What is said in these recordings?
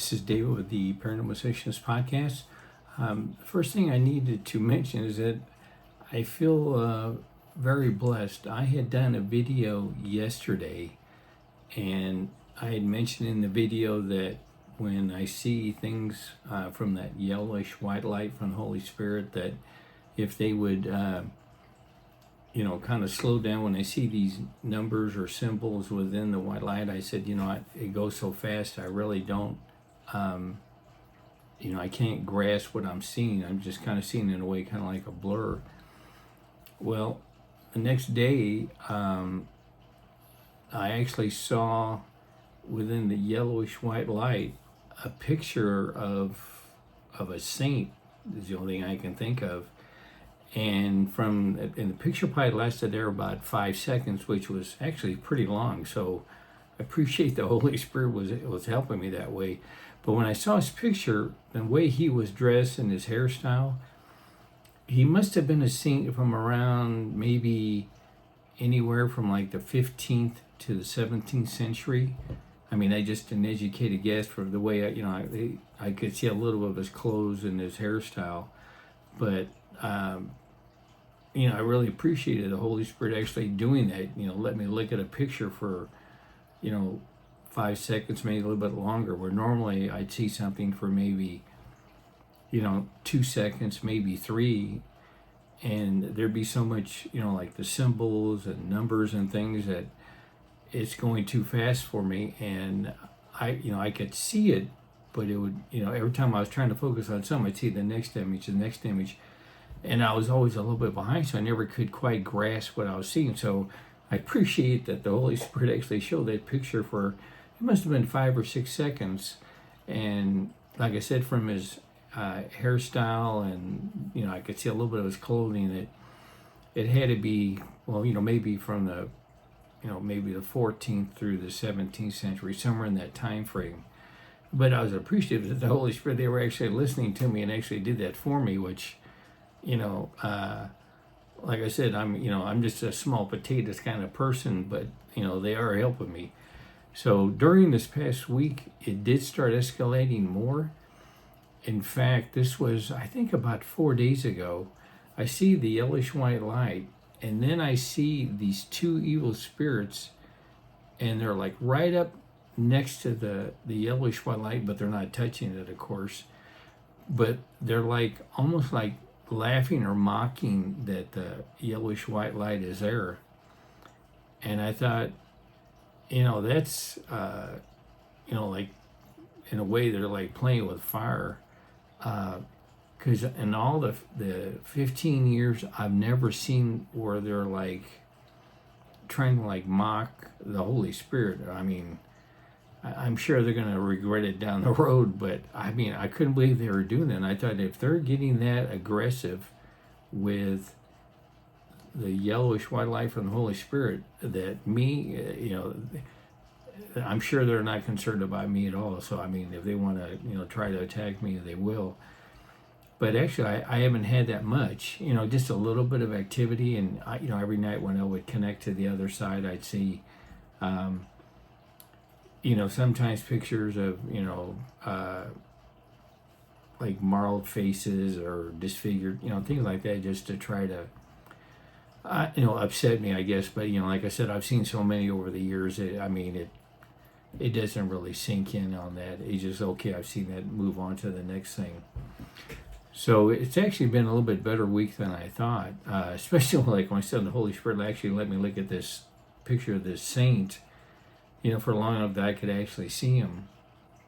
This is David with the Paranormal-Activity podcast. First thing I needed to mention is that I feel very blessed. I had done a video yesterday, and I had mentioned in the video that when I see things from that yellowish white light from the Holy Spirit, that if they would, kind of slow down when I see these numbers or symbols within the white light. I said, it goes so fast, I really don't. I can't grasp what I'm seeing. I'm just kind of seeing it in a way, kind of like a blur. Well, the next day, I actually saw within the yellowish white light a picture of a saint. Is the only thing I can think of. And the picture probably lasted there about 5 seconds, which was actually pretty long. So I appreciate the Holy Spirit was helping me that way. But when I saw his picture, the way he was dressed and his hairstyle, he must have been a saint from around maybe anywhere from like the 15th to the 17th century. I mean, I just an educated guess for the way I could see a little of his clothes and his hairstyle, but I really appreciated the Holy Spirit actually doing that. Let me look at a picture for 5 seconds, maybe a little bit longer, where normally I'd see something for maybe 2 seconds, maybe 3, and there'd be so much like the symbols and numbers and things that it's going too fast for me, and I could see it, but it would every time I was trying to focus on something, I'd see the next image, and I was always a little bit behind, so I never could quite grasp what I was seeing. So I appreciate that the Holy Spirit actually showed that picture for, it must have been 5 or 6 seconds. And like I said, from his hairstyle and, I could see a little bit of his clothing, that it had to be, maybe from the, maybe the 14th through the 17th century, somewhere in that time frame. But I was appreciative that the Holy Spirit, they were actually listening to me and actually did that for me, which, like I said, I'm just a small potatoes kind of person, but they are helping me. So during this past week, it did start escalating more. In fact, this was, I think, about 4 days ago. I see the yellowish white light, and then I see these two evil spirits, and they're like right up next to the yellowish white light, but they're not touching it, of course. But they're like almost like laughing or mocking that the yellowish white light is there. And I thought, that's like in a way they're like playing with fire, because in all the 15 years I've never seen where they're like trying to like mock the Holy Spirit. I mean, I'm sure they're going to regret it down the road, but I couldn't believe they were doing that. And I thought, if they're getting that aggressive with the yellowish white light from the Holy Spirit, that me, I'm sure they're not concerned about me at all. So, if they want to, try to attack me, they will. But actually, I haven't had that much, just a little bit of activity. And, every night when I would connect to the other side, I'd see, sometimes pictures of, like marled faces or disfigured, things like that, just to try to, upset me, I guess. But, like I said, I've seen so many over the years, it doesn't really sink in on that. It's just, okay, I've seen that, move on to the next thing. So it's actually been a little bit better week than I thought, especially like when I said the Holy Spirit actually let me look at this picture of this saint, for long enough that I could actually see him.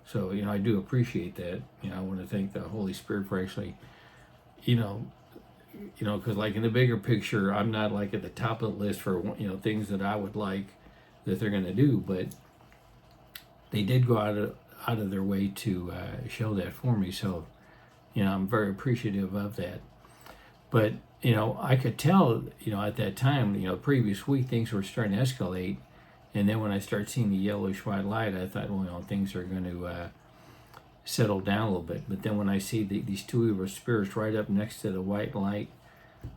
So, I do appreciate that. I want to thank the Holy Spirit for actually, because like in the bigger picture, I'm not like at the top of the list for, things that I would like that they're going to do, but they did go out of their way to show that for me. So, I'm very appreciative of that. But, I could tell, at that time, previous week, things were starting to escalate. And then when I start seeing the yellowish white light, I thought, things are going to settle down a little bit. But then when I see these two evil spirits right up next to the white light,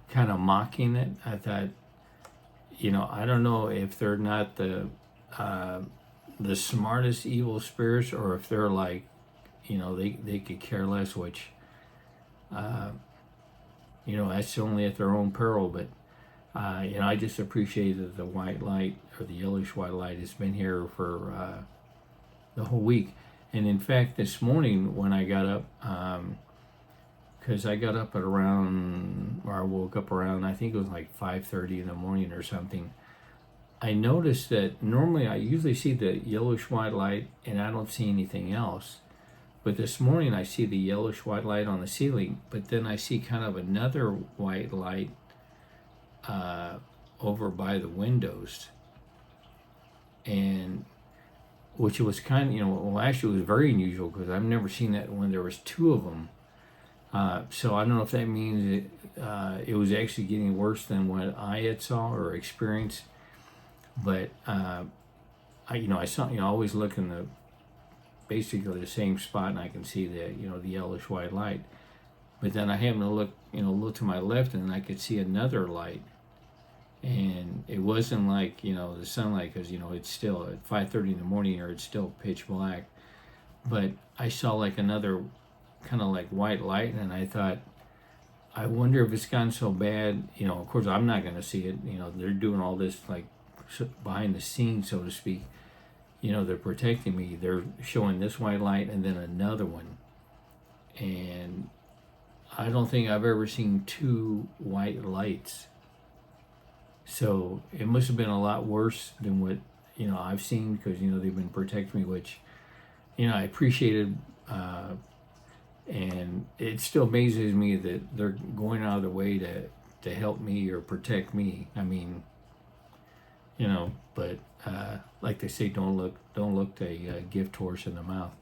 kind of mocking it, I thought, I don't know if they're not the smartest evil spirits, or if they're like they could care less, which, that's only at their own peril. But, I just appreciate that the white light, or the yellowish white light, has been here for the whole week. And in fact, this morning when I got up, because I got up at around, or I woke up around, I think it was like 5:30 in the morning or something. I noticed that normally I usually see the yellowish white light and I don't see anything else. But this morning I see the yellowish white light on the ceiling, but then I see kind of another white light over by the windows. And which was kind of, well, actually it was very unusual because I've never seen that when there was two of them. So I don't know if that means it was actually getting worse than what I had saw or experienced. But I saw, I always look in the basically the same spot, and I can see the yellowish white light. But then I happened to look to my left, and I could see another light. And it wasn't like the sunlight, because it's still at 5:30 in the morning, or it's still pitch black. But I saw like another kind of like white light, and I thought, I wonder if it's gotten so bad. Of course I'm not going to see it. They're doing all this like behind the scenes, so to speak. They're protecting me. They're showing this white light and then another one. And I don't think I've ever seen two white lights. So it must have been a lot worse than what I've seen, because they've been protecting me, which I appreciated. And it still amazes me that they're going out of their way to help me or protect me. I mean, but like they say, don't look a gift horse in the mouth.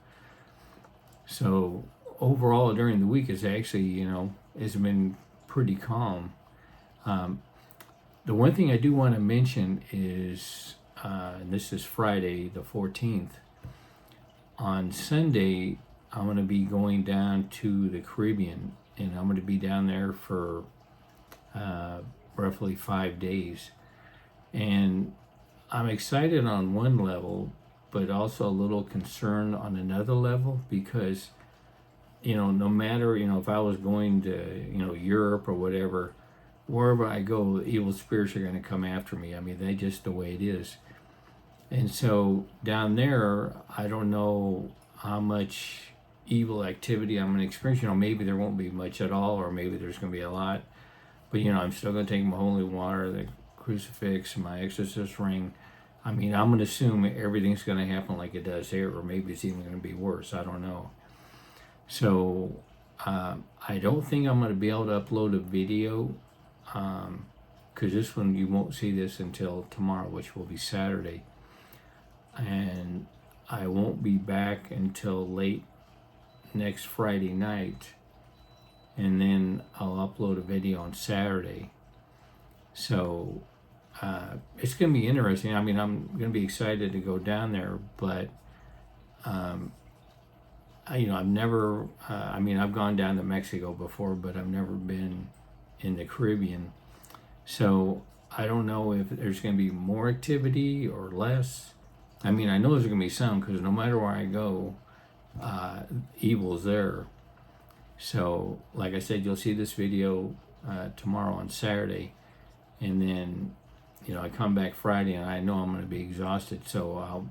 So overall, during the week, it's actually it's been pretty calm. The one thing I do want to mention is, and this is Friday the 14th. On Sunday, I'm going to be going down to the Caribbean, and I'm going to be down there for roughly 5 days. And I'm excited on one level, but also a little concerned on another level, because, no matter, if I was going to, Europe or whatever, wherever I go, evil spirits are going to come after me. I mean, that's just the way it is. And so down there, I don't know how much evil activity I'm going to experience. Maybe there won't be much at all, or maybe there's going to be a lot. But, I'm still going to take my holy water, the crucifix, my exorcist ring. I mean, I'm going to assume everything's going to happen like it does here, or maybe it's even going to be worse. I don't know. So I don't think I'm going to be able to upload a video, because this one, you won't see this until tomorrow, which will be Saturday. And I won't be back until late next Friday night, and then I'll upload a video on Saturday. So it's going to be interesting. I mean, I'm going to be excited to go down there, but I've never, I've gone down to Mexico before, but I've never been in the Caribbean. So I don't know if there's going to be more activity or less. I mean, I know there's going to be some, because no matter where I go, evil's there. So, like I said, you'll see this video tomorrow on Saturday, and then, I come back Friday, and I know I'm going to be exhausted, so I'll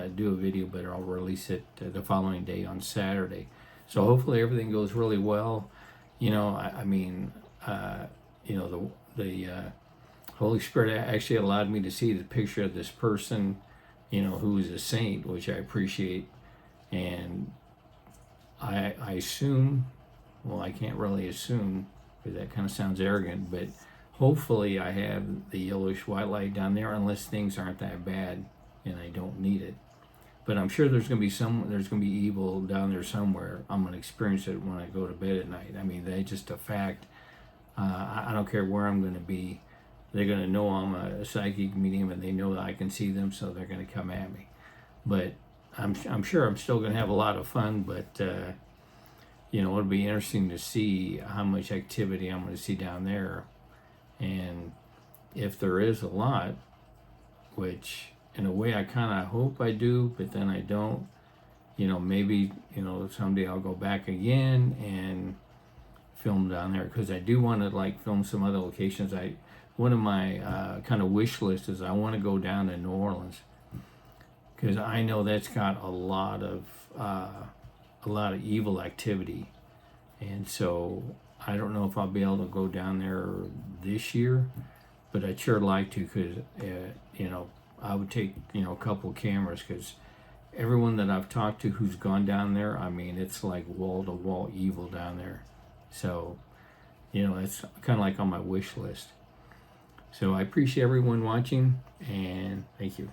do a video, but I'll release it the following day on Saturday. So hopefully everything goes really well. The Holy Spirit actually allowed me to see the picture of this person, who is a saint, which I appreciate. And I assume, well, I can't really assume, because that kind of sounds arrogant, but hopefully I have the yellowish white light down there, unless things aren't that bad and I don't need it. But I'm sure there's going to be evil down there somewhere. I'm going to experience it when I go to bed at night. I mean, that's just a fact. I don't care where I'm going to be. They're going to know I'm a psychic medium, and they know that I can see them, so they're going to come at me. But I'm sure I'm still going to have a lot of fun, but it'll be interesting to see how much activity I'm going to see down there. And if there is a lot, which in a way I kind of hope I do, but then I don't, maybe, someday I'll go back again and film down there, because I do want to like film some other locations. One of my kind of wish list is I want to go down to New Orleans, because I know that's got a lot of evil activity, and so I don't know if I'll be able to go down there this year, but I'd sure like to, because I would take a couple cameras, because everyone that I've talked to who's gone down there, I mean, it's like wall to wall evil down there. So it's kind of like on my wish list. So I appreciate everyone watching, and thank you.